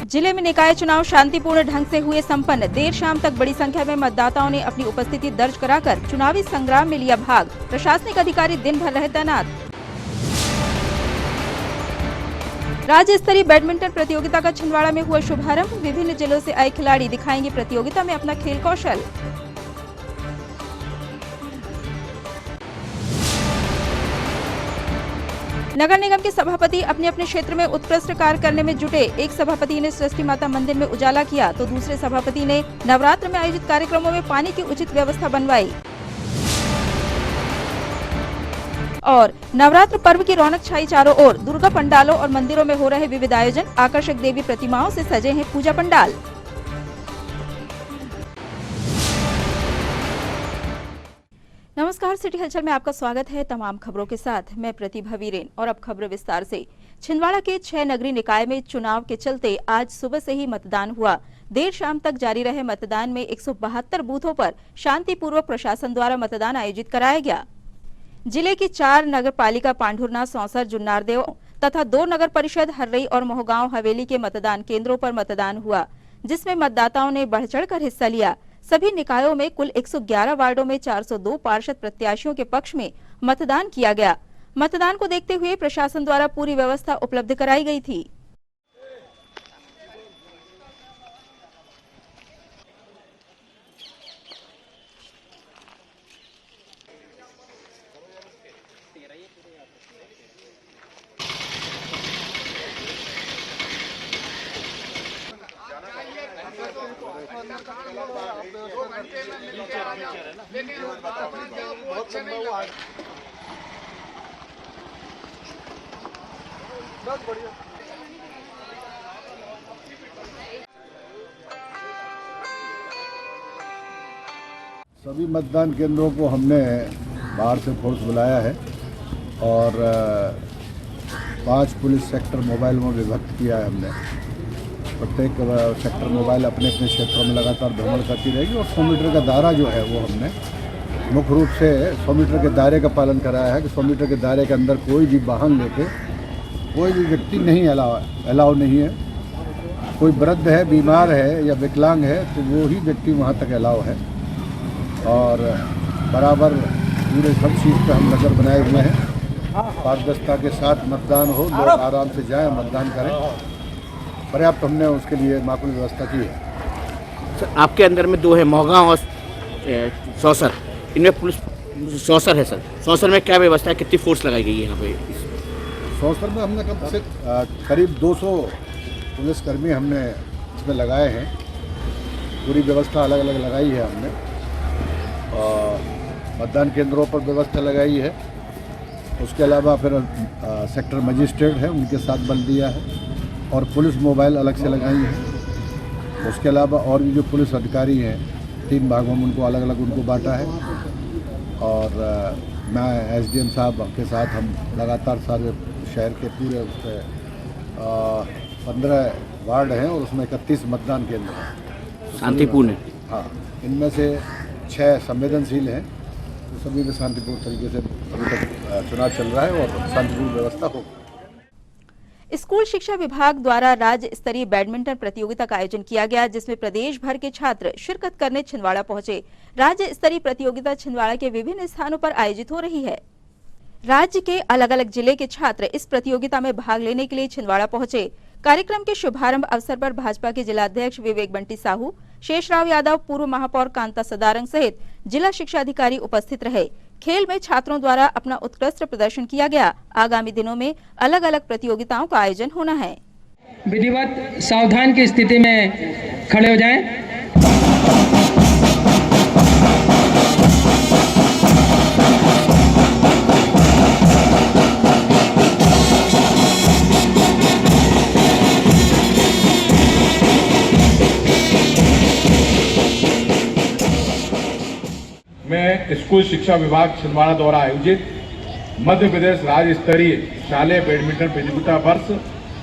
जिले में निकाय चुनाव शांतिपूर्ण ढंग से हुए संपन्न। देर शाम तक बड़ी संख्या में मतदाताओं ने अपनी उपस्थिति दर्ज कराकर चुनावी संग्राम में लिया भाग। प्रशासनिक अधिकारी दिन भर रहे तैनात। राज्य स्तरीय बैडमिंटन प्रतियोगिता का छिंदवाड़ा में हुआ शुभारंभ। विभिन्न जिलों से आए खिलाड़ी दिखाएंगे प्रतियोगिता में अपना खेल कौशल। नगर निगम के सभापति अपने अपने क्षेत्र में उत्कृष्ट कार्य करने में जुटे। एक सभापति ने सृष्टि माता मंदिर में उजाला किया तो दूसरे सभापति ने नवरात्र में आयोजित कार्यक्रमों में पानी की उचित व्यवस्था बनवाई। और नवरात्र पर्व की रौनक छाई चारों ओर। दुर्गा पंडालों और मंदिरों में हो रहे विविध आयोजन। आकर्षक देवी प्रतिमाओं से सजे हैं पूजा पंडाल। नमस्कार, सिटी हलचल में आपका स्वागत है। तमाम खबरों के साथ मैं प्रतिभा वीरेन। और अब खबर विस्तार से। छिंदवाड़ा के 6 नगरीय निकाय में चुनाव के चलते आज सुबह से ही मतदान हुआ। देर शाम तक जारी रहे मतदान में 172 बूथों पर शांतिपूर्वक प्रशासन द्वारा मतदान आयोजित कराया गया। जिले की 4 नगर पालिका पांढुरना, सौंसर, जुन्नारदेव तथा 2 नगर परिषद हर्रई और मोहगांव हवेली के मतदान केंद्रों पर मतदान हुआ, जिसमें मतदाताओं ने बढ़ चढ़कर हिस्सा लिया। सभी निकायों में कुल 111 वार्डों में 402 पार्षद प्रत्याशियों के पक्ष में मतदान किया गया। मतदान को देखते हुए प्रशासन द्वारा पूरी व्यवस्था उपलब्ध कराई गई थी। सभी मतदान केंद्रों को हमने बाहर से फोर्स बुलाया है और 5 पुलिस सेक्टर मोबाइल में विभक्त किया है हमने। प्रत्येक सेक्टर मोबाइल अपने अपने क्षेत्रों में लगातार भ्रमण करती रहेगी और 100 मीटर का दायरा जो है वो हमने मुख्य रूप से 100 मीटर के दायरे का पालन कराया है कि 100 मीटर के दायरे के अंदर कोई भी वाहन लेके कोई भी व्यक्ति नहीं अलाउ नहीं है। कोई वृद्ध है, बीमार है या विकलांग है तो वो ही व्यक्ति वहाँ तक अलाउ है। और बराबर पूरे सब चीज़ पर हम नज़र बनाए हुए हैं। पारदर्शिता के साथ मतदान हो, लोग आराम से जाएं, मतदान करें। पर्याप्त हमने उसके लिए माकूल व्यवस्था की है। सर, आपके अंदर में 2 है, मोहगांव और सौंसर। इनमें पुलिस सौंसर है सर। सौंसर में क्या व्यवस्था है, कितनी फोर्स लगाई गई है यहाँ पे? सौंसर में हमने कम से करीब 200 पुलिसकर्मी हमने इसमें लगाए हैं। पूरी व्यवस्था अलग अलग लगाई है हमने और मतदान केंद्रों पर व्यवस्था लगाई है। उसके अलावा फिर सेक्टर मजिस्ट्रेट है, उनके साथ बल दिया है और पुलिस मोबाइल अलग से लगाई है। उसके अलावा और भी जो पुलिस अधिकारी हैं 3 भागों में उनको अलग अलग उनको बांटा है। और मैं SDM साहब के साथ हम लगातार सारे शहर के पूरे 15 वार्ड हैं और उसमें 31 मतदान केंद्र हैं। शांतिपूर्ण है। हाँ, इनमें से 6 संवेदनशील हैं। तो सभी में शांतिपूर्ण तरीके से अभी तक चुनाव चल रहा है और शांतिपूर्ण व्यवस्था हो। स्कूल शिक्षा विभाग द्वारा राज्य स्तरीय बैडमिंटन प्रतियोगिता का आयोजन किया गया, जिसमें प्रदेश भर के छात्र शिरकत करने छिंदवाड़ा पहुंचे। राज्य स्तरीय प्रतियोगिता छिंदवाड़ा के विभिन्न स्थानों पर आयोजित हो रही है। राज्य के अलग अलग जिले के छात्र इस प्रतियोगिता में भाग लेने के लिए छिंदवाड़ा पहुंचे। कार्यक्रम के शुभारंभ अवसर पर भाजपा के जिलाध्यक्ष विवेक बंटी साहू, शेषराव यादव, पूर्व महापौर कांता सदारंग सहित जिला शिक्षा अधिकारी उपस्थित रहे। खेल में छात्रों द्वारा अपना उत्कृष्ट प्रदर्शन किया गया। आगामी दिनों में अलग अलग प्रतियोगिताओं का आयोजन होना है। विधिवत सावधान की स्थिति में खड़े हो जाएं। मैं स्कूल शिक्षा विभाग छिंदवाड़ा द्वारा आयोजित मध्य प्रदेश राज्य स्तरीय शालेय बैडमिंटन प्रतियोगिता वर्ष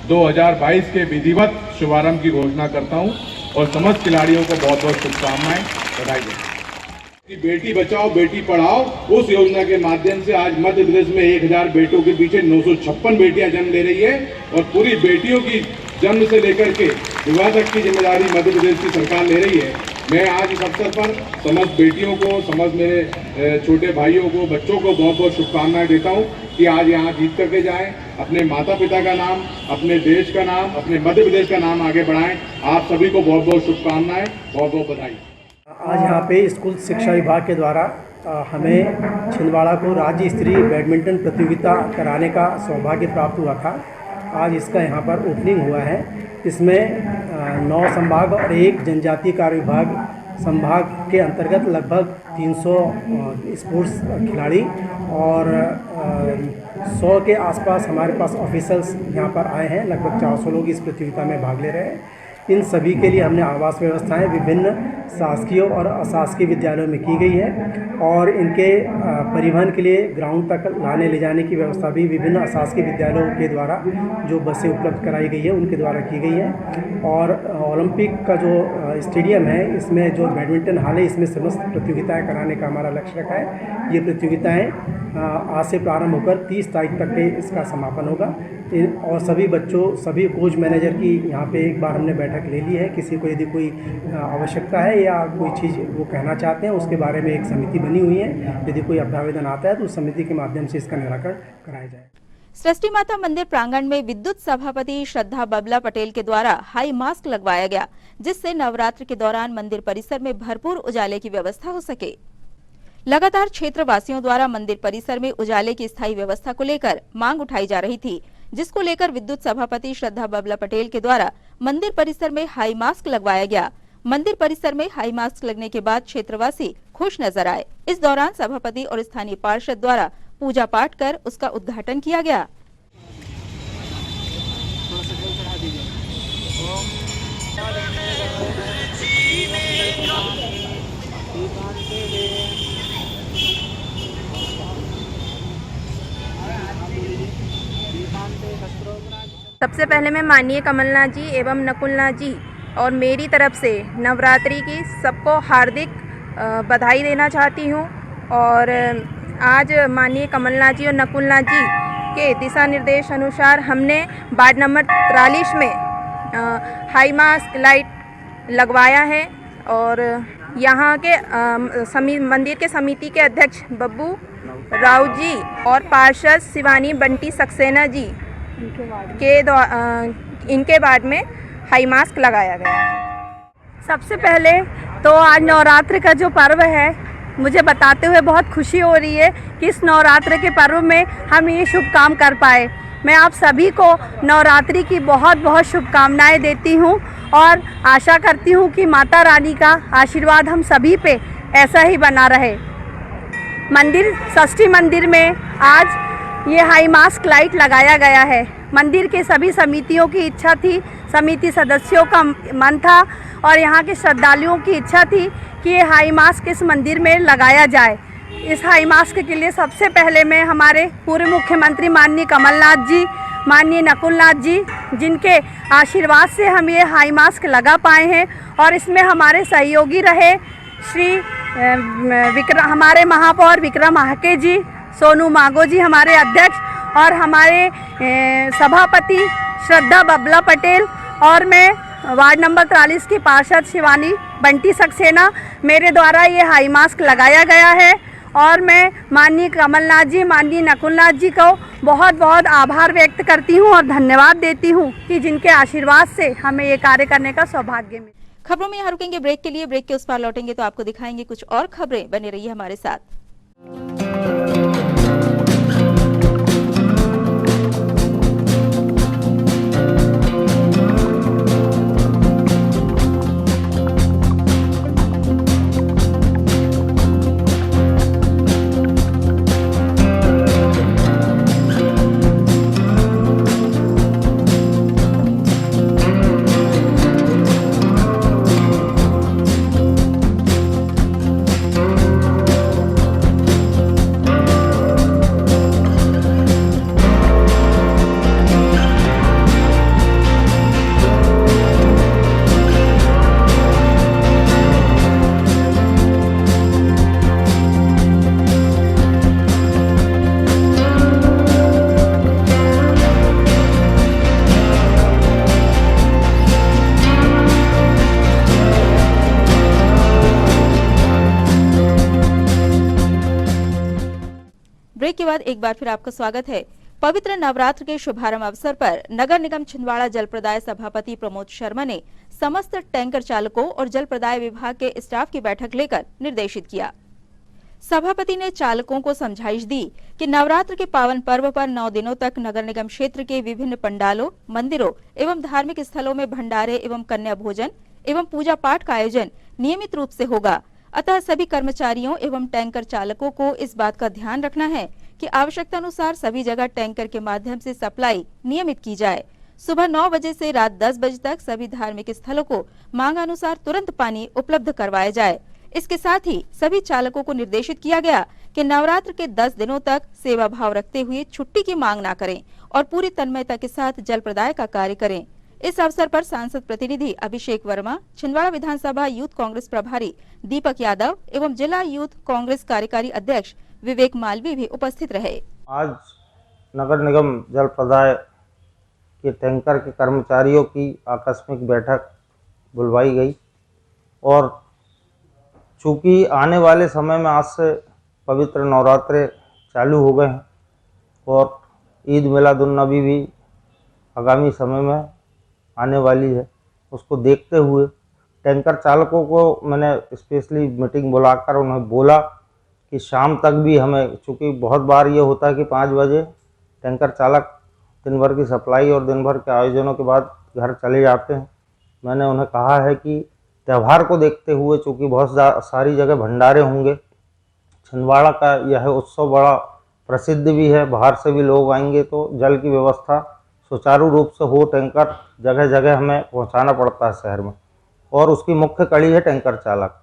2022 के विधिवत शुभारंभ की घोषणा करता हूं और समस्त खिलाड़ियों को बहुत बहुत शुभकामनाएं, बधाई देता हूं। बेटी बचाओ बेटी पढ़ाओ उस योजना के माध्यम से आज मध्य प्रदेश में 1000 बेटों के पीछे 956 बेटियां जन्म ले रही है और पूरी बेटियों की जन्म से लेकर के विवाह तक की जिम्मेदारी मध्य प्रदेश की सरकार ले रही है। मैं आज इस अवसर पर समस्त बेटियों को, समस्त मेरे छोटे भाइयों को, बच्चों को बहुत बहुत शुभकामनाएं देता हूं कि आज यहाँ जीत करके जाएं, अपने माता पिता का नाम, अपने देश का नाम, अपने मध्य प्रदेश का नाम आगे बढ़ाएं। आप सभी को बहुत बहुत शुभकामनाएं, बहुत बहुत बधाई। आज यहाँ पे स्कूल शिक्षा विभाग के द्वारा हमें छिंदवाड़ा को राज्य स्तरीय बैडमिंटन प्रतियोगिता कराने का सौभाग्य प्राप्त हुआ था। आज इसका यहाँ पर ओपनिंग हुआ है। इसमें 9 संभाग और 1 जनजातीय कार्य विभाग संभाग के अंतर्गत लगभग 300 स्पोर्ट्स खिलाड़ी और 100 के आसपास हमारे पास ऑफिसर्स यहाँ पर आए हैं। लगभग 400 लोग इस प्रतियोगिता में भाग ले रहे हैं। इन सभी के लिए हमने आवास व्यवस्थाएं विभिन्न शासकीय और अशासकीय विद्यालयों में की गई है और इनके परिवहन के लिए ग्राउंड तक लाने ले जाने की व्यवस्था भी विभिन्न अशासकीय विद्यालयों के द्वारा जो बसें उपलब्ध कराई गई है उनके द्वारा की गई है। और ओलंपिक का जो स्टेडियम है, इसमें जो बैडमिंटन हॉल है, इसमें समस्त प्रतियोगिताएँ कराने का हमारा लक्ष्य रखा है। ये प्रतियोगिताएँ आज से प्रारंभ होकर 30 तारीख तक के इसका समापन होगा और सभी बच्चों, सभी कोच मैनेजर की यहाँ पे एक बार हमने बैठक ले ली है। किसी को यदि कोई आवश्यकता है या कोई चीज़ वो कहना चाहते हैं, उसके बारे में एक समिति बनी हुई है। यदि कोई अभ्यावेदन आता है तो उस समिति के माध्यम से इसका निराकरण कराया जाए। सृष्टि माता मंदिर प्रांगण में विद्युत सभापति श्रद्धा बबला पटेल के द्वारा हाई मास्क लगवाया गया, जिससे नवरात्र के दौरान मंदिर परिसर में भरपूर उजाले की व्यवस्था हो सके। लगातार क्षेत्रवासियों द्वारा मंदिर परिसर में उजाले की स्थायी व्यवस्था को लेकर मांग उठाई जा रही थी, जिसको लेकर विद्युत सभापति श्रद्धा बबला पटेल के द्वारा मंदिर परिसर में हाई मास्क लगवाया गया। मंदिर परिसर में हाई मास्क लगने के बाद क्षेत्रवासी खुश नजर आए। इस दौरान सभापति और स्थानीय पार्षद द्वारा पूजा पाठ कर उसका उद्घाटन किया गया। सबसे पहले मैं माननीय कमलनाथ जी एवं नकुलनाथ जी और मेरी तरफ से नवरात्रि की सबको हार्दिक बधाई देना चाहती हूँ। और आज माननीय कमलनाथ जी और नकुलनाथ जी के दिशा निर्देश अनुसार हमने वार्ड नंबर 43 में हाई मास्क लाइट लगवाया है और यहाँ के मंदिर के समिति के अध्यक्ष बब्बू राव जी और पार्षद शिवानी बंटी सक्सेना जी के इनके वार्ड में हाई मास्क लगाया गया है। सबसे पहले तो आज नवरात्र का जो पर्व है, मुझे बताते हुए बहुत खुशी हो रही है कि इस नवरात्र के पर्व में हम ये शुभ काम कर पाए। मैं आप सभी को नवरात्रि की बहुत बहुत शुभकामनाएं देती हूँ और आशा करती हूँ कि माता रानी का आशीर्वाद हम सभी पे ऐसा ही बना रहे। मंदिर षष्ठी मंदिर में आज ये हाई मास्क लाइट लगाया गया है। मंदिर के सभी समितियों की इच्छा थी, समिति सदस्यों का मन था और यहाँ के श्रद्धालुओं की इच्छा थी कि ये हाई मास्क इस मंदिर में लगाया जाए। इस हाई मास्क के लिए सबसे पहले मैं हमारे पूर्व मुख्यमंत्री माननीय कमलनाथ जी, माननीय नकुलनाथ जी, जिनके आशीर्वाद से हम ये हाई मास्क लगा पाए हैं और इसमें हमारे सहयोगी रहे श्री हमारे महापौर विक्रम आहके जी, सोनू मागो जी हमारे अध्यक्ष और हमारे सभापति श्रद्धा बबला पटेल और मैं वार्ड नंबर 43 की पार्षद शिवानी बंटी सक्सेना। मेरे द्वारा ये हाई मास्क लगाया गया है और मैं माननीय कमलनाथ जी, माननीय नकुलनाथ जी को बहुत बहुत आभार व्यक्त करती हूँ और धन्यवाद देती हूँ कि जिनके आशीर्वाद से हमें ये कार्य करने का सौभाग्य मिला। खबरों में यहाँ रुकेंगे ब्रेक के लिए। ब्रेक के उस पार लौटेंगे तो आपको दिखाएंगे कुछ और खबरें। बने रहिए हमारे साथ। बाद एक बार फिर आपका स्वागत है। पवित्र नवरात्र के शुभारंभ अवसर पर नगर निगम छिंदवाड़ा जल प्रदाय सभापति प्रमोद शर्मा ने समस्त टैंकर चालकों और जल प्रदाय विभाग के स्टाफ की बैठक लेकर निर्देशित किया। सभापति ने चालकों को समझाइश दी कि नवरात्र के पावन पर्व पर 9 दिनों तक नगर निगम क्षेत्र के विभिन्न पंडालों, मंदिरों एवं धार्मिक स्थलों में भंडारे एवं कन्या भोजन एवं पूजा पाठ का आयोजन नियमित रूप से होगा। अतः सभी कर्मचारियों एवं टैंकर चालकों को इस बात का ध्यान रखना है कि आवश्यकता अनुसार सभी जगह टैंकर के माध्यम से सप्लाई नियमित की जाए। सुबह 9 बजे से रात 10 बजे तक सभी धार्मिक स्थलों को मांग अनुसार तुरंत पानी उपलब्ध करवाया जाए। इसके साथ ही सभी चालकों को निर्देशित किया गया कि नवरात्र के 10 दिनों तक सेवा भाव रखते हुए छुट्टी की मांग न करें और पूरी तन्मयता के साथ जल प्रदाय का कार्य करें। इस अवसर पर सांसद प्रतिनिधि अभिषेक वर्मा, छिंदवाड़ा विधानसभा यूथ कांग्रेस प्रभारी दीपक यादव एवं जिला यूथ कांग्रेस कार्यकारी अध्यक्ष विवेक मालवी भी उपस्थित रहे। आज नगर निगम जल प्रदाय के टैंकर के कर्मचारियों की आकस्मिक बैठक बुलवाई गई और चूँकि आने वाले समय में आज से पवित्र नवरात्रे चालू हो गए हैं और ईद मिलादुन्नबी भी आगामी समय में आने वाली है, उसको देखते हुए टैंकर चालकों को मैंने स्पेशली मीटिंग बुलाकर उन्हें बोला कि शाम तक भी हमें, चूँकि बहुत बार ये होता है कि 5 बजे टैंकर चालक दिन भर की सप्लाई और दिन भर के आयोजनों के बाद घर चले जाते हैं। मैंने उन्हें कहा है कि त्यौहार को देखते हुए, चूँकि बहुत सारी जगह भंडारे होंगे, छिंदवाड़ा का यह उत्सव बड़ा प्रसिद्ध भी है, बाहर से भी लोग आएंगे, तो जल की व्यवस्था सुचारू रूप से हो। टैंकर जगह जगह हमें पहुंचाना पड़ता है शहर में और उसकी मुख्य कड़ी है टैंकर चालक।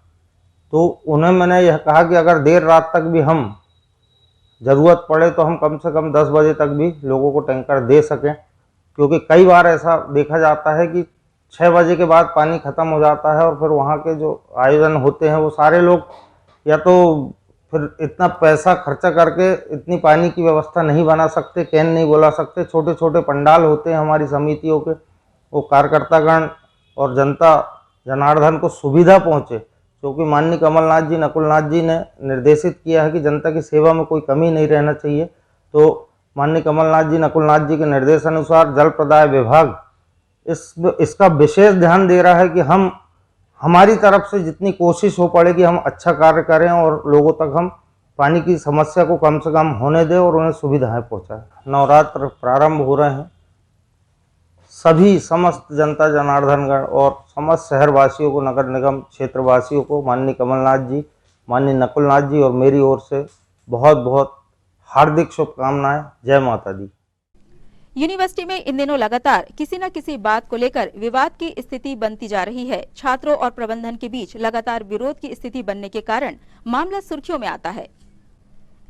तो उन्हें मैंने यह कहा कि अगर देर रात तक भी हम ज़रूरत पड़े तो हम कम से कम 10 बजे तक भी लोगों को टैंकर दे सकें, क्योंकि कई बार ऐसा देखा जाता है कि 6 बजे के बाद पानी ख़त्म हो जाता है और फिर वहाँ के जो आयोजन होते हैं वो सारे लोग या तो फिर इतना पैसा खर्चा करके इतनी पानी की व्यवस्था नहीं बना सकते, कैन नहीं बुला सकते। छोटे छोटे पंडाल होते हैं हमारी समितियों के, वो कार्यकर्तागण और जनता जनार्दन को सुविधा पहुँचे, क्योंकि माननीय कमलनाथ जी, नकुलनाथ जी ने निर्देशित किया है कि जनता की सेवा में कोई कमी नहीं रहना चाहिए। तो माननीय कमलनाथ जी, नकुलनाथ जी के निर्देशानुसार जल प्रदाय विभाग इसका विशेष ध्यान दे रहा है कि हम हमारी तरफ से जितनी कोशिश हो पड़े कि हम अच्छा कार्य करें और लोगों तक हम पानी की समस्या को कम से कम होने दें और उन्हें सुविधाएं पहुंचाएं। नवरात्र प्रारंभ हो रहे हैं, सभी समस्त जनता जनार्दनगण और समस्त शहरवासियों को, नगर निगम क्षेत्रवासियों को माननीय कमलनाथ जी, माननीय नकुलनाथ जी और मेरी ओर से बहुत बहुत हार्दिक शुभकामनाएं। जय माता दी। यूनिवर्सिटी में इन दिनों लगातार किसी न किसी बात को लेकर विवाद की स्थिति बनती जा रही है। छात्रों और प्रबंधन के बीच लगातार विरोध की स्थिति बनने के कारण मामला सुर्खियों में आता है।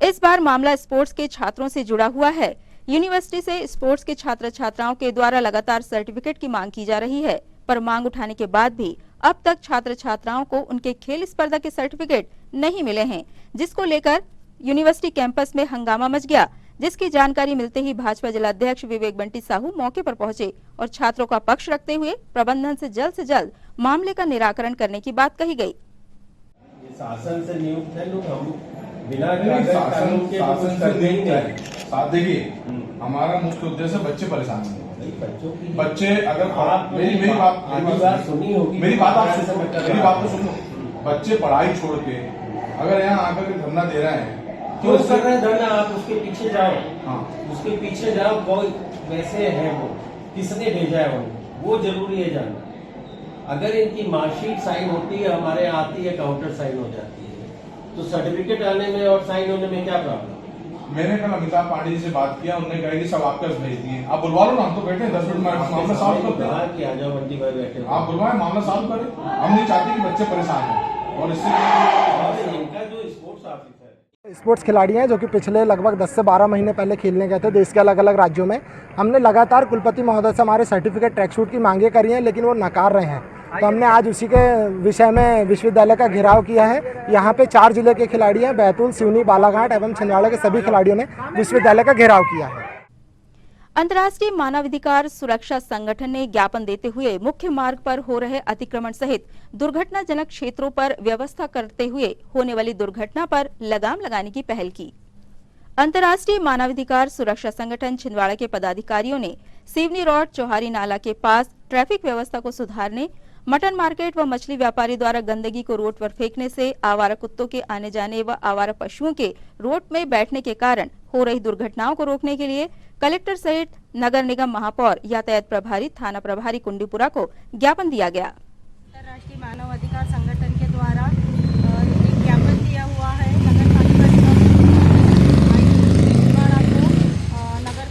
इस बार मामला स्पोर्ट्स के छात्रों से जुड़ा हुआ है। यूनिवर्सिटी से स्पोर्ट्स के छात्र छात्राओं के द्वारा लगातार सर्टिफिकेट की मांग की जा रही है, पर मांग उठाने के बाद भी अब तक छात्र छात्राओं को उनके खेल स्पर्धा के सर्टिफिकेट नहीं मिले हैं, जिसको लेकर यूनिवर्सिटी कैंपस में हंगामा मच गया। जिसकी जानकारी मिलते ही भाजपा जिलाध्यक्ष विवेक बंटी साहू मौके पर पहुंचे और छात्रों का पक्ष रखते हुए प्रबंधन से जल्द मामले का निराकरण करने की बात कही गई। शासन से नियुक्त है लोग, हम बिना शासन से नियुक्त है। साथ देखिए, हमारा मुख्य उद्देश्य बच्चे परेशान नहीं, बच्चे अगर आप मेरी बात सुनी होगी, मेरी बात तो सुनो। बच्चे पढ़ाई छोड़ के अगर यहाँ आकर के धरना दे रहे हैं, क्यों कर रहे हैं धरना? आप उसके पीछे जाओ। हाँ, उसके पीछे जाओ, कोई कैसे है वो, किसने भेजा है वो जरूरी है जानना। अगर इनकी मार्कशीट साइन होती है, हमारे यहाँ आती है, काउंटर साइन हो जाती है, तो सर्टिफिकेट आने में और साइन होने में क्या प्रॉब्लम? मैंने कल अमिताभ पांडे जी से बात किया, उन्होंने कहा कि सब आपके पास भेज दिए। आप बुलवा लो ना, हम तो बैठे हैं 10 मिनट में मामला सॉल्व करते हैं। कि आ जाओ बंटी भाई बैठे, आप बुलवाए, मामला सॉल्व करें। हम नहीं चाहते कि बच्चे परेशान हो और इससे इनका जो स्पोर्ट्स ऑफिस है, स्पोर्ट्स खिलाड़ी हैं जो कि पिछले लगभग 10 से 12 महीने पहले खेलने गए थे देश के अलग अलग राज्यों में। हमने लगातार कुलपति महोदय से हमारे सर्टिफिकेट, ट्रैक सूट की मांगे करी हैं, लेकिन वो नकार रहे हैं। तो हमने आज उसी के विषय में विश्वविद्यालय का घेराव किया है। यहाँ पे 4 जिले के खिलाड़ी हैं, बैतूल, सिवनी, बालाघाट एवं छिंदवाड़ा के सभी खिलाड़ियों ने विश्वविद्यालय का घेराव किया है। अंतर्राष्ट्रीय मानवाधिकार सुरक्षा संगठन ने ज्ञापन देते हुए मुख्य मार्ग पर हो रहे अतिक्रमण सहित दुर्घटनाजनक क्षेत्रों पर व्यवस्था करते हुए होने वाली दुर्घटना पर लगाम लगाने की पहल की। अंतर्राष्ट्रीय मानवाधिकार सुरक्षा संगठन छिंदवाड़ा के पदाधिकारियों ने सिवनी रोड चौहारी नाला के पास ट्रैफिक व्यवस्था को सुधारने, मटन मार्केट व मछली व्यापारी द्वारा गंदगी को रोड पर फेंकने से आवारा कुत्तों के आने जाने व आवारा पशुओं के रोड में बैठने के कारण हो रही दुर्घटनाओं को रोकने के लिए कलेक्टर सहित नगर निगम महापौर, यातायात प्रभारी, थाना प्रभारी कुंडीपुरा को ज्ञापन दिया गया। अंतर्राष्ट्रीय मानव अधिकार संगठन के द्वारा एक ज्ञापन दिया हुआ है नगर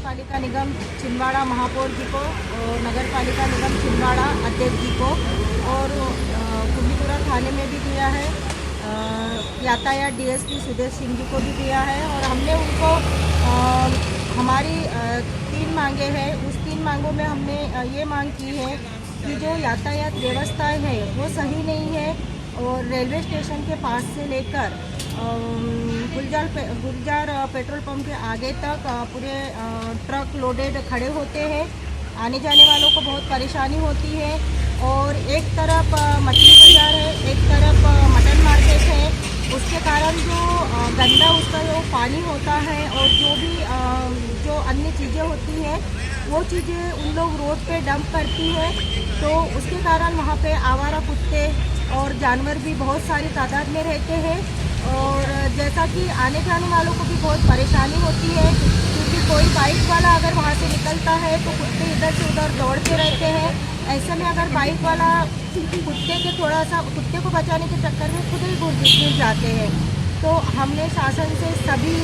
पालिका निगम छिंदवाड़ा महापौर जी को, नगर पालिका निगम छिंदवाड़ा अध्यक्ष जी को और कुंडीपुरा थाने में भी दिया है, यातायात डीएसपी सुदेश सिंह जी को भी दिया है। और हमने उनको हमारी 3 मांगे हैं, उस 3 मांगों में हमने ये मांग की है कि जो यातायात व्यवस्थाएं है वो सही नहीं है और रेलवे स्टेशन के पास से लेकर गुलजार पेट्रोल पंप के आगे तक पूरे ट्रक लोडेड खड़े होते हैं, आने जाने वालों को बहुत परेशानी होती है। और एक तरफ मछली बाजार है, एक तरफ मटन मार्केट है, उसके कारण जो गंदा उसका जो पानी होता है और जो भी जो अन्य चीज़ें होती हैं वो चीज़ें उन लोग रोड पे डंप करती है, तो उसके कारण वहाँ पे आवारा कुत्ते और जानवर भी बहुत सारी तादाद में रहते हैं। और जैसा कि आने जाने वालों को भी बहुत परेशानी होती है, क्योंकि कोई बाइक वाला अगर वहाँ से निकलता है तो कुत्ते इधर से उधर दौड़ते रहते हैं। ऐसे में अगर बाइक वाला कुत्ते को बचाने के चक्कर में खुद ही गिर जाते हैं। तो हमने शासन से सभी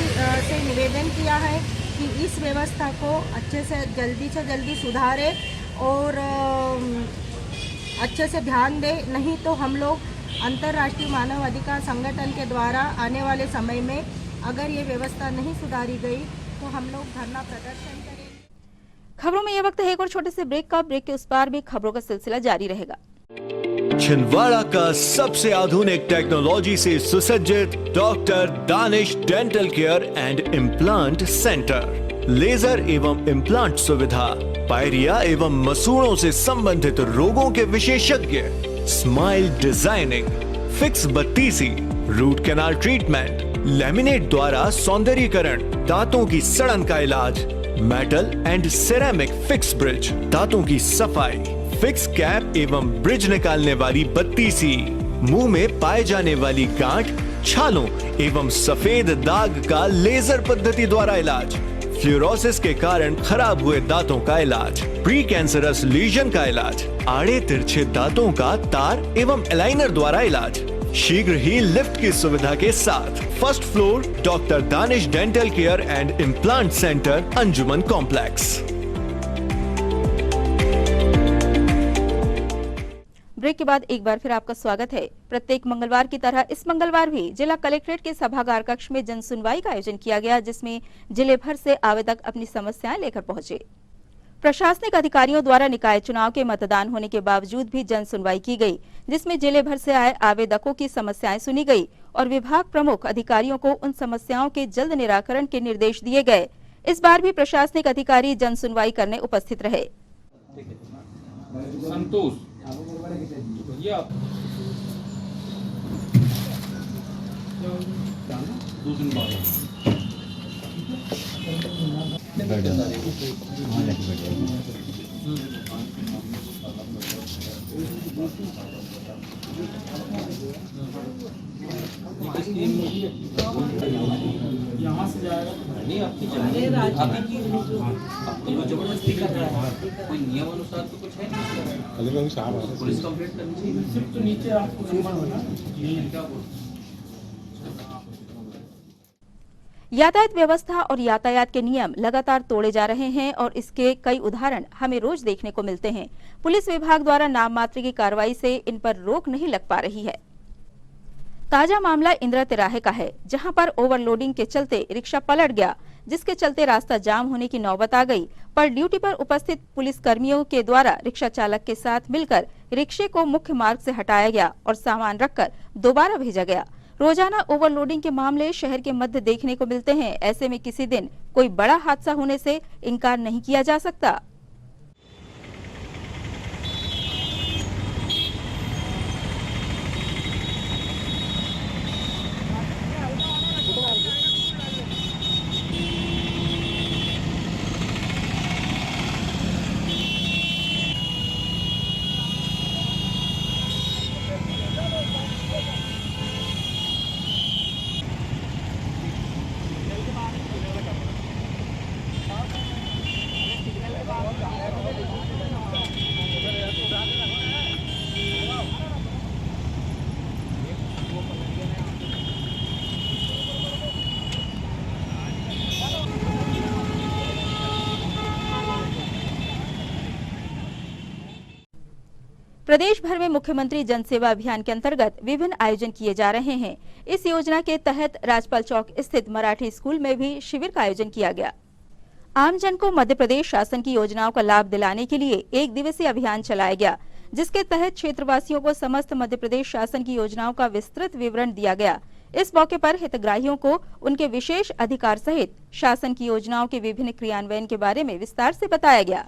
से निवेदन किया है कि इस व्यवस्था को अच्छे से जल्दी सुधारे और अच्छे से ध्यान दे, नहीं तो हम लोग अंतर्राष्ट्रीय मानव अधिकार संगठन के द्वारा आने वाले समय में अगर ये व्यवस्था नहीं सुधारी गई तो हम लोग धरना प्रदर्शन करेंगे। खबरों में ये वक्त है एक और छोटे से ब्रेक का। ब्रेक के उस पार भी खबरों का सिलसिला जारी रहेगा। छिंदवाड़ा का सबसे आधुनिक टेक्नोलॉजी से सुसज्जित doctor Danish dental care and implant centre, laser एवं इम्प्लांट सुविधा, पायरिया एवं मसूड़ों से संबंधित रोगों के विशेषज्ञ, स्माइल डिजाइनिंग, फिक्स बत्तीसी, रूट कैनाल ट्रीटमेंट, लैमिनेट द्वारा सौंदर्यीकरण, दांतों की सड़न का इलाज, metal and ceramic fix bridge, दांतों की सफाई, फिक्स कैप एवं ब्रिज निकालने वाली बत्तीसी, मुंह में पाए जाने वाली गांठ, छालों एवं सफेद दाग का लेजर पद्धति द्वारा इलाज, फ्लोरोसिस के कारण खराब हुए दांतों का इलाज, प्री कैंसरस लीजन का इलाज, आड़े तिरछे दांतों का तार एवं एलाइनर द्वारा इलाज, शीघ्र ही लिफ्ट की सुविधा के साथ। First floor doctor Danish dental care and implant centre, Anjuman complex. Break के बाद एक बार फिर आपका स्वागत है। प्रत्येक मंगलवार की तरह इस मंगलवार भी जिला कलेक्ट्रेट के सभागार कक्ष में जन सुनवाई का आयोजन किया गया, जिसमें जिले भर से आवेदक अपनी समस्याएं लेकर पहुंचे। प्रशासनिक अधिकारियों द्वारा निकाय चुनाव के मतदान होने के बावजूद भी जन सुनवाई की गई, जिसमें जिले भर से आए आवेदकों की समस्याएं सुनी गई और विभाग प्रमुख अधिकारियों को उन समस्याओं के जल्द निराकरण के निर्देश दिए गए। इस बार भी प्रशासनिक अधिकारी जन सुनवाई करने उपस्थित रहे। संतोष यहाँ से जाएगा नहीं, आपकी जबरदस्ती कर रहा है, कोई नियम अनुसार तो कुछ है, पुलिस कंप्लेंट करनी चाहिए। सिर्फ तो नीचे आपको क्या बोलते यातायात व्यवस्था और यातायात के नियम लगातार तोड़े जा रहे हैं और इसके कई उदाहरण हमें रोज देखने को मिलते हैं। पुलिस विभाग द्वारा नाम मात्र की कार्रवाई से इन पर रोक नहीं लग पा रही है। ताजा मामला इंदिरा तिराहे का है, जहां पर ओवरलोडिंग के चलते रिक्शा पलट गया, जिसके चलते रास्ता जाम होने की नौबत आ गई। पर ड्यूटी पर उपस्थित पुलिस कर्मियों के द्वारा रिक्शा चालक के साथ मिलकर रिक्शे को मुख्य मार्ग से हटाया गया और सामान रखकर दोबारा भेजा गया। रोजाना ओवरलोडिंग के मामले शहर के मध्य देखने को मिलते हैं। ऐसे में किसी दिन कोई बड़ा हादसा होने से इनकार नहीं किया जा सकता। प्रदेश भर में मुख्यमंत्री जन सेवा अभियान के अंतर्गत विभिन्न आयोजन किए जा रहे हैं। इस योजना के तहत राजपाल चौक स्थित मराठी स्कूल में भी शिविर का आयोजन किया गया। आमजन को मध्य प्रदेश शासन की योजनाओं का लाभ दिलाने के लिए 1 दिवसीय अभियान चलाया गया, जिसके तहत क्षेत्रवासियों को समस्त मध्य प्रदेश शासन की योजनाओं का विस्तृत विवरण दिया गया। इस मौके पर हितग्राहियों को उनके विशेष अधिकार सहित शासन की योजनाओं के विभिन्न क्रियान्वयन के बारे में विस्तार से बताया गया।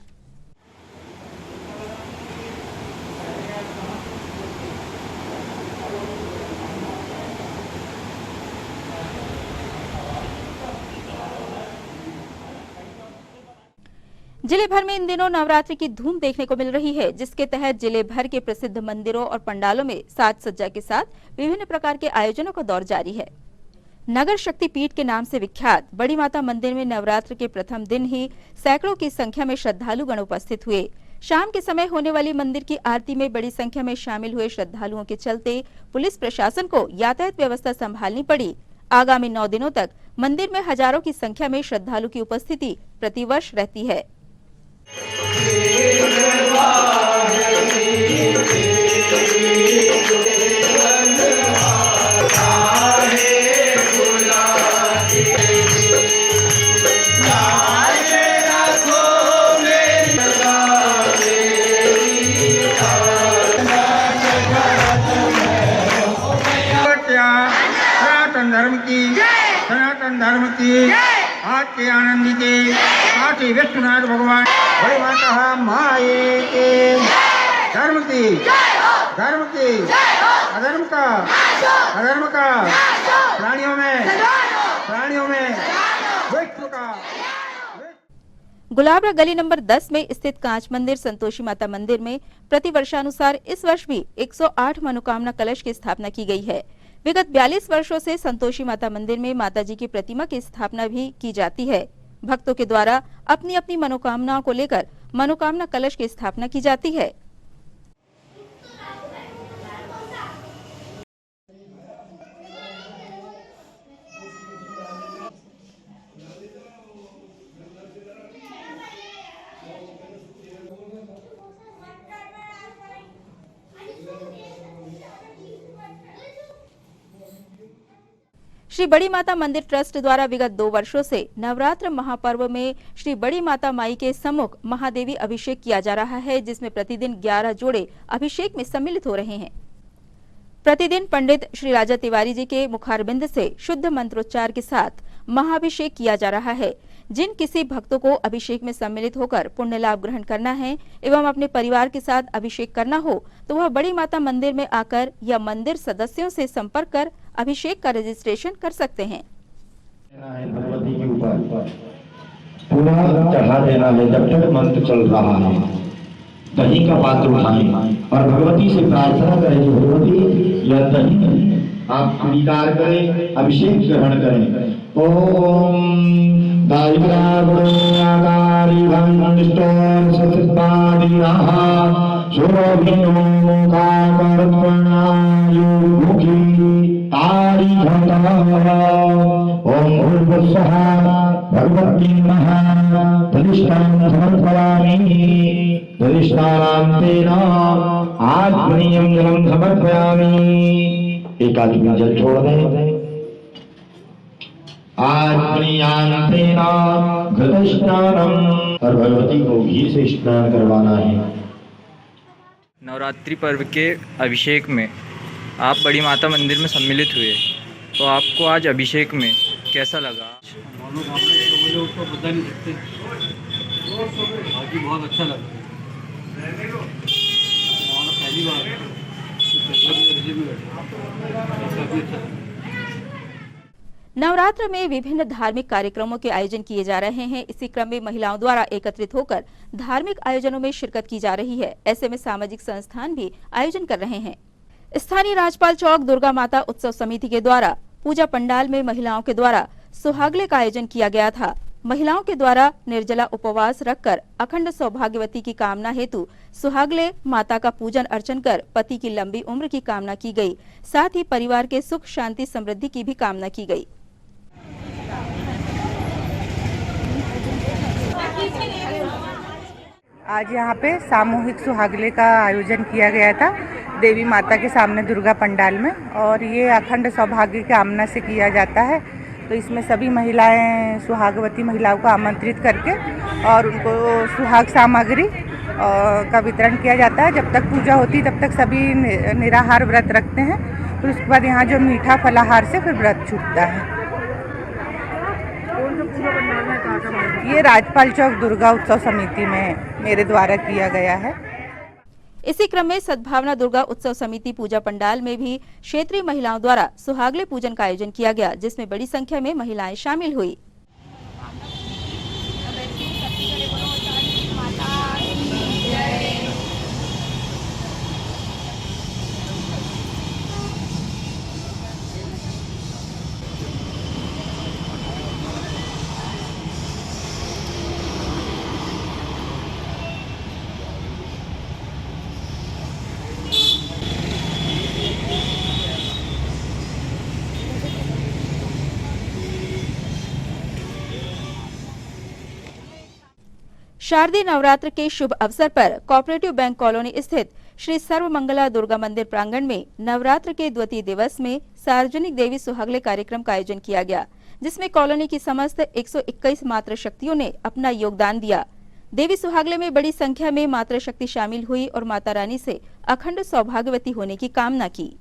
जिले भर में इन दिनों नवरात्रि की धूम देखने को मिल रही है, जिसके तहत जिले भर के प्रसिद्ध मंदिरों और पंडालों में साज सज्जा के साथ विभिन्न प्रकार के आयोजनों का दौर जारी है। नगर शक्ति पीठ के नाम से विख्यात बड़ी माता मंदिर में नवरात्र के प्रथम दिन ही सैकड़ों की संख्या में श्रद्धालुगण उपस्थित हुए। शाम के समय होने वाली मंदिर की आरती में बड़ी संख्या में शामिल हुए श्रद्धालुओं के चलते पुलिस प्रशासन को यातायात व्यवस्था संभालनी पड़ी। आगामी 9 दिनों तक मंदिर में हजारों की संख्या में श्रद्धालु की उपस्थिति प्रतिवर्ष रहती है। सनातन धर्म की आज के आनंदी के काशी विश्वनाथ भगवान बड़ी माता माए के धर्म की अधर्म का प्राणियों में विश्व का। गुलाबरा गली नंबर 10 में स्थित कांच मंदिर संतोषी माता मंदिर में प्रतिवर्षानुसार इस वर्ष भी 108 मनोकामना कलश की स्थापना की गई है। विगत 42 वर्षों से संतोषी माता मंदिर में माताजी की प्रतिमा की स्थापना भी की जाती है। भक्तों के द्वारा अपनी अपनी मनोकामनाओं को लेकर मनोकामना कलश की स्थापना की जाती है। श्री बड़ी माता मंदिर ट्रस्ट द्वारा विगत 2 वर्षों से नवरात्र महापर्व में श्री बड़ी माता माई के सम्मुख महादेवी अभिषेक किया जा रहा है, जिसमें प्रतिदिन 11 जोड़े अभिषेक में सम्मिलित हो रहे हैं। प्रतिदिन पंडित श्री राजा तिवारी जी के मुखारबिंद से शुद्ध मंत्रोच्चार के साथ महाअभिषेक किया जा रहा है। जिन किसी भक्तों को अभिषेक में सम्मिलित होकर पुण्य लाभ ग्रहण करना है एवं अपने परिवार के साथ अभिषेक करना हो तो वह बड़ी माता मंदिर में आकर या मंदिर सदस्यों से संपर्क कर अभिषेक का रजिस्ट्रेशन कर सकते हैं। भगवती के ऊपर पूरा चढ़ा देना है। जब तक मंत्र चल रहा है दही का पात्र उठाएं और भगवती से प्रार्थना करें कि भगवती यह दही आप स्वीकार करें, अभिषेक ग्रहण करें। ओम भगवती आत्मनियम जलम समर्पयामि। एक आदमी जल छोड़ दें। और भगवती को घी से स्नान करवाना है। नवरात्रि पर्व के अभिषेक में आप बड़ी माता मंदिर में सम्मिलित हुए, तो आपको आज अभिषेक में कैसा लगा? उसको बता नहीं सकते, बाकी बहुत अच्छा लगा। पहली बार नवरात्र में विभिन्न धार्मिक कार्यक्रमों के आयोजन किए जा रहे हैं। इसी क्रम में महिलाओं द्वारा एकत्रित होकर धार्मिक आयोजनों में शिरकत की जा रही है। ऐसे में सामाजिक संस्थान भी आयोजन कर रहे हैं। स्थानीय राजपाल चौक दुर्गा माता उत्सव समिति के द्वारा पूजा पंडाल में महिलाओं के द्वारा सुहागले का आयोजन किया गया था। महिलाओं के द्वारा निर्जला उपवास रखकर अखंड सौभाग्यवती की कामना हेतु सुहागले माता का पूजन अर्चन कर पति की लंबी उम्र की कामना की गई। साथ ही परिवार के सुख शांति समृद्धि की भी कामना की गई। आज यहाँ पे सामूहिक सुहागले का आयोजन किया गया था देवी माता के सामने दुर्गा पंडाल में, और ये अखंड सौभाग्य की कामना से किया जाता है। तो इसमें सभी महिलाएं, सुहागवती महिलाओं को आमंत्रित करके और उनको सुहाग सामग्री का वितरण किया जाता है। जब तक पूजा होती तब तक सभी निराहार व्रत रखते हैं। फिर उसके बाद यहाँ जो मीठा फलाहार से फिर व्रत छूटता है। ये राजपाल चौक दुर्गा उत्सव समिति में मेरे द्वारा किया गया है। इसी क्रम में सद्भावना दुर्गा उत्सव समिति पूजा पंडाल में भी क्षेत्रीय महिलाओं द्वारा सुहागले पूजन का आयोजन किया गया, जिसमें बड़ी संख्या में महिलाएं शामिल हुई। शारदीय नवरात्र के शुभ अवसर पर कोऑपरेटिव बैंक कॉलोनी स्थित श्री सर्वमंगला दुर्गा मंदिर प्रांगण में नवरात्र के द्वितीय दिवस में सार्वजनिक देवी सुहागले कार्यक्रम का आयोजन किया गया, जिसमें कॉलोनी की समस्त 121 मातृ शक्तियों ने अपना योगदान दिया। देवी सुहागले में बड़ी संख्या में मातृ शक्ति शामिल हुई और माता रानी से अखंड सौभाग्यवती होने की कामना की।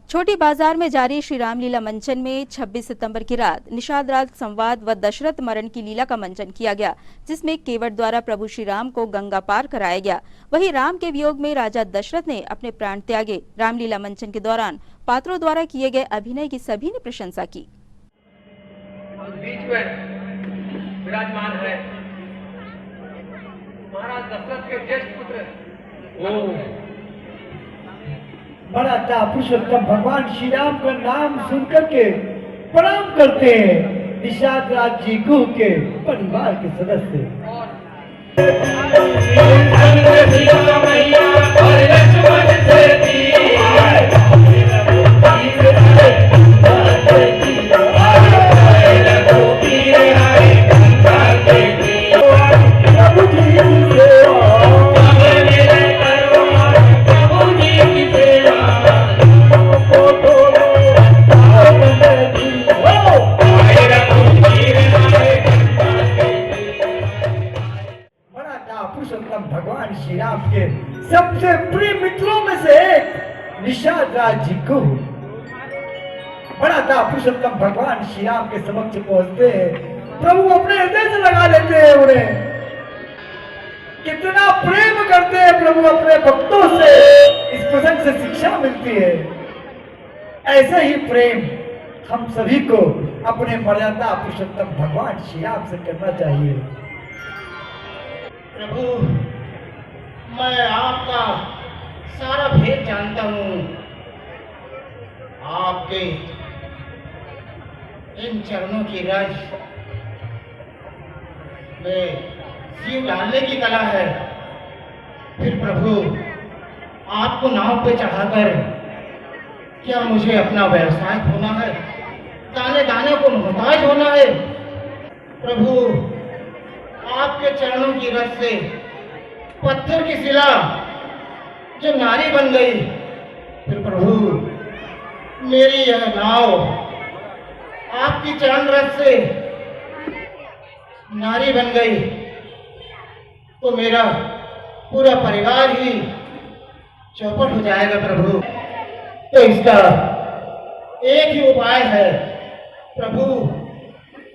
छोटी बाजार में जारी श्री रामलीला मंचन में 26 सितंबर की रात निषाद राज संवाद व दशरथ मरण की लीला का मंचन किया गया, जिसमें केवट द्वारा प्रभु श्री राम को गंगा पार कराया गया। वहीं राम के वियोग में राजा दशरथ ने अपने प्राण त्यागे। रामलीला मंचन के दौरान पात्रों द्वारा किए गए अभिनय की सभी ने प्रशंसा की। बीच में विराजमान है महाराज दशरथ के ज्येष्ठ पुत्र बड़ा पुरुषोत्तम भगवान श्री राम का नाम सुनकर के प्रणाम करते हैं निषाद राज जी गुह के परिवार के सदस्य। भगवान श्री राम के सबसे प्रिय मित्रों में से एक निषाद राज जी को बड़ा था पुरुषोत्तम भगवान श्री राम के समक्ष पहुंचते हैं। प्रभु अपने हृदय से लगा लेते हैं उन्हें। कितना प्रेम करते हैं प्रभु अपने भक्तों से, इस प्रसंग से शिक्षा मिलती है। ऐसा ही प्रेम हम सभी को अपने मर्यादा पुरुषोत्तम भगवान श्री राम से करना चाहिए। प्रभु, मैं आपका सारा भेद जानता हूँ। आपके इन चरणों की रज में जीव डालने की कला है। फिर प्रभु, आपको नाव पे चढ़ाकर क्या मुझे अपना व्यवसाय खोना है? दाने दाने को मोहताज होना है? प्रभु, आपके चरणों की रज से पत्थर की शिला जो नारी बन गई, फिर प्रभु मेरी यह नाव आपकी चरण रज से नारी बन गई तो मेरा पूरा परिवार ही चौपट हो जाएगा प्रभु। तो इसका एक ही उपाय है प्रभु,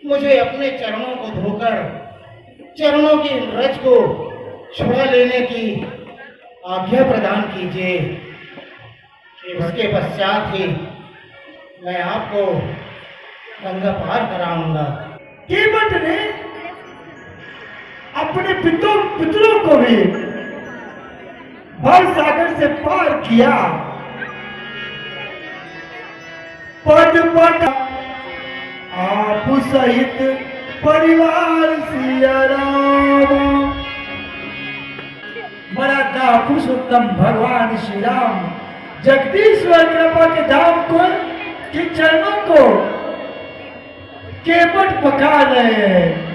मुझे अपने चरणों को धोकर चरणों की रज को छुड़ा लेने की आज्ञा प्रदान कीजिए। उसके पश्चात ही मैं आपको गंगा पार कराऊंगा। केवट ने अपने पितरों को भी भव सागर से पार किया। पद पद आप सहित परिवार सिया राम। मराठा पुरुषोत्तम भगवान श्री राम जगदीश्वर कृपा के धाम को के चरणों को केवट पका रहे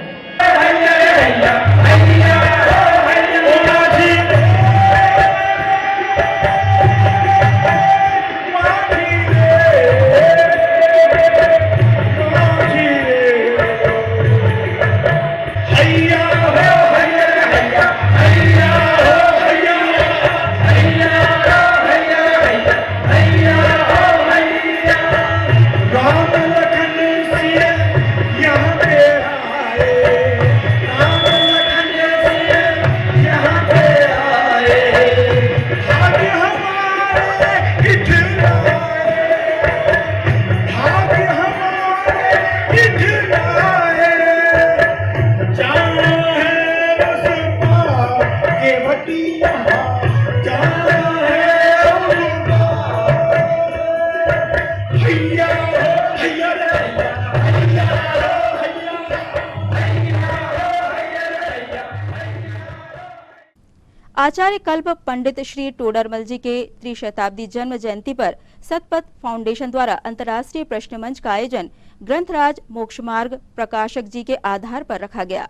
आचार्य कल्प पंडित श्री टोडरमल जी के त्रिशताब्दी जन्म जयंती पर सतपथ फाउंडेशन द्वारा अंतर्राष्ट्रीय प्रश्न मंच का आयोजन ग्रंथराज मोक्षमार्ग प्रकाशक जी के आधार पर रखा गया,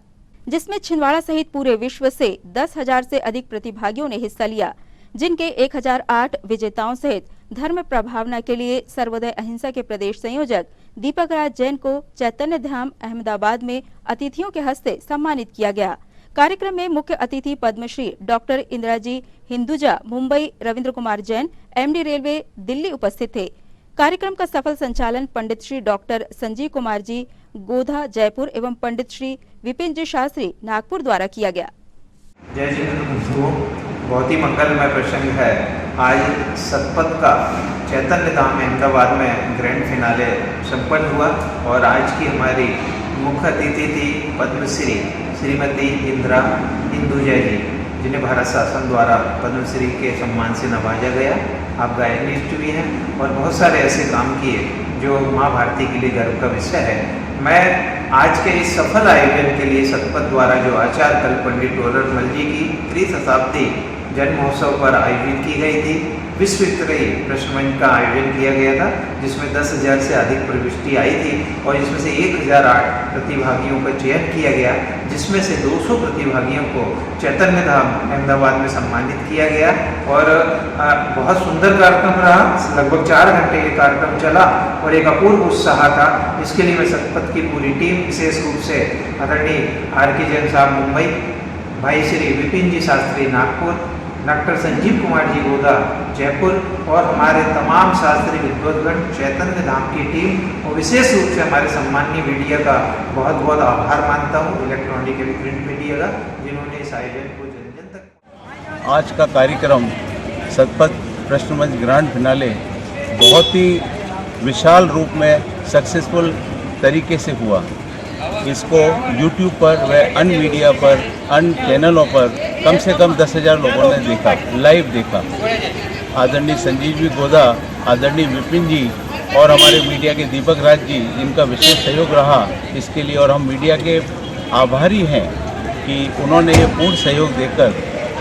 जिसमें छिंदवाड़ा सहित पूरे विश्व से 10,000 से अधिक प्रतिभागियों ने हिस्सा लिया, जिनके 1008 विजेताओं सहित धर्म प्रभावना के लिए सर्वोदय अहिंसा के प्रदेश संयोजक दीपक राज जैन को चैतन्य धाम अहमदाबाद में अतिथियों के हस्ते सम्मानित किया गया। कार्यक्रम में मुख्य अतिथि Padma Shri doctor Indiraji Hinduja Mumbai, Ravindra Kumar Jain MD railway Delhi उपस्थित थे। कार्यक्रम का सफल संचालन पंडित श्री डॉक्टर संजीव कुमार जी गोधा जयपुर एवं पंडित श्री विपिन जी शास्त्री नागपुर द्वारा किया गया। जय श्री कृष्ण। बहुत ही मंगलमय प्रसंग है। आज सतपथ का चैतन्य धाम अहमदाबाद में ग्रैंड फिनाले संपन्न हुआ और आज की हमारी मुख्य अतिथि थी पद्मश्री श्रीमती इंदिरा हिंदुजा जी, जिन्हें भारत शासन द्वारा पद्मश्री के सम्मान से नवाजा गया। आप गायनिस्ट भी हैं और बहुत सारे ऐसे काम किए जो माँ भारती के लिए गर्व का विषय है। मैं आज के इस सफल आयोजन के लिए सतपथ द्वारा जो आचार्य कल्प पंडित टोडरमल जी की त्रिशताब्दी जन्म महोत्सव पर आयोजित की गई थी विश्व स्तरीय प्रश्न मंच का आयोजन किया गया था, जिसमें 10,000 से अधिक प्रविष्टि आई थी और इसमें से 1008 प्रतिभागियों का चयन किया गया, जिसमें से 200 प्रतिभागियों को चैतन्य धाम अहमदाबाद में सम्मानित किया गया। और बहुत सुंदर कार्यक्रम रहा। लगभग 4 घंटे ये कार्यक्रम चला और एक अपूर्व उत्साह था। इसके लिए मैं सतपथ की पूरी टीम, विशेष रूप से आदरणीय RK जैन साहब मुंबई, भाई श्री विपिन जी शास्त्री नागपुर, डॉक्टर संजीव कुमार जी गोदा जयपुर और हमारे तमाम शास्त्री विद्वद्गण, चैतन्य धाम की टीम और विशेष रूप से हमारे सम्माननीय मीडिया का बहुत बहुत आभार मानता हूँ, इलेक्ट्रॉनिक एवं प्रिंट मीडिया का, जिन्होंने इस आयोजन को जन जन तक। आज का कार्यक्रम सतपथ प्रश्न मंच ग्रैंड फिनाले बहुत ही विशाल रूप में सक्सेसफुल तरीके से हुआ। इसको YouTube पर व अन्य मीडिया पर, अन्य चैनलों पर कम से कम 10,000 लोगों ने देखा, लाइव देखा। आदरणीय संजीव जी गोदा, आदरणीय विपिन जी और हमारे मीडिया के दीपक राज जी, जिनका विशेष सहयोग रहा इसके लिए, और हम मीडिया के आभारी हैं कि उन्होंने ये पूर्ण सहयोग देकर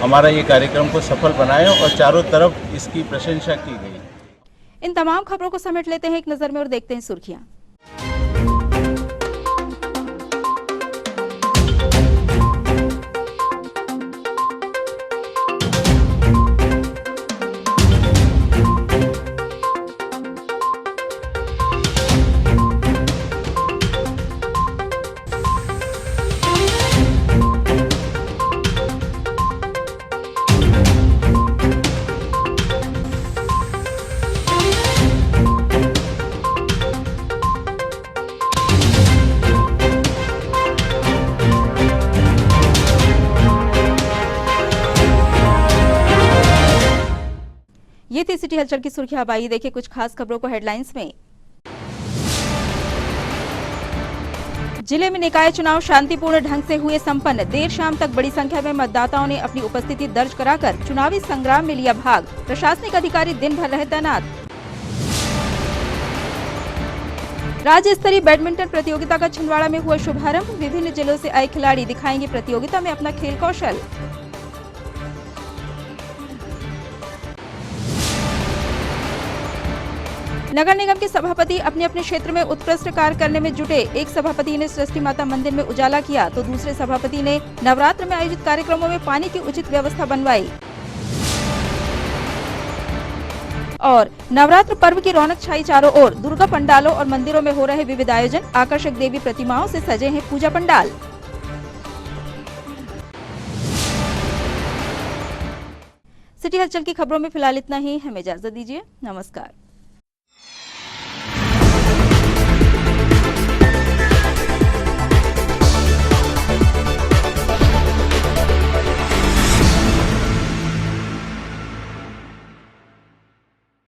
हमारा ये कार्यक्रम को सफल बनाया और चारों तरफ इसकी प्रशंसा की गई। इन तमाम खबरों को समेट लेते हैं एक नजर में और देखते हैं सुर्खियां। ये थी सिटी हलचल की सुर्खियां। अब आइए देखिए कुछ खास खबरों को हेडलाइंस में। जिले में निकाय चुनाव शांतिपूर्ण ढंग से हुए संपन्न। देर शाम तक बड़ी संख्या में मतदाताओं ने अपनी उपस्थिति दर्ज कराकर चुनावी संग्राम में लिया भाग। प्रशासनिक अधिकारी दिन भर रहे तैनात। राज्य स्तरीय बैडमिंटन प्रतियोगिता का छिंदवाड़ा में हुआ शुभारंभ। विभिन्न जिलों से आए खिलाड़ी दिखाएंगे प्रतियोगिता में अपना खेल कौशल। नगर निगम के सभापति अपने अपने क्षेत्र में उत्कृष्ट कार्य करने में जुटे। एक सभापति ने सृष्टि माता मंदिर में उजाला किया तो दूसरे सभापति ने नवरात्र में आयोजित कार्यक्रमों में पानी की उचित व्यवस्था बनवाई। और नवरात्र पर्व की रौनक छाई चारों ओर। दुर्गा पंडालों और मंदिरों में हो रहे विविध आयोजन। आकर्षक देवी प्रतिमाओं से सजे हैं पूजा पंडाल। सिटी हलचल की खबरों में फिलहाल इतना ही। हमें इजाजत दीजिए। नमस्कार।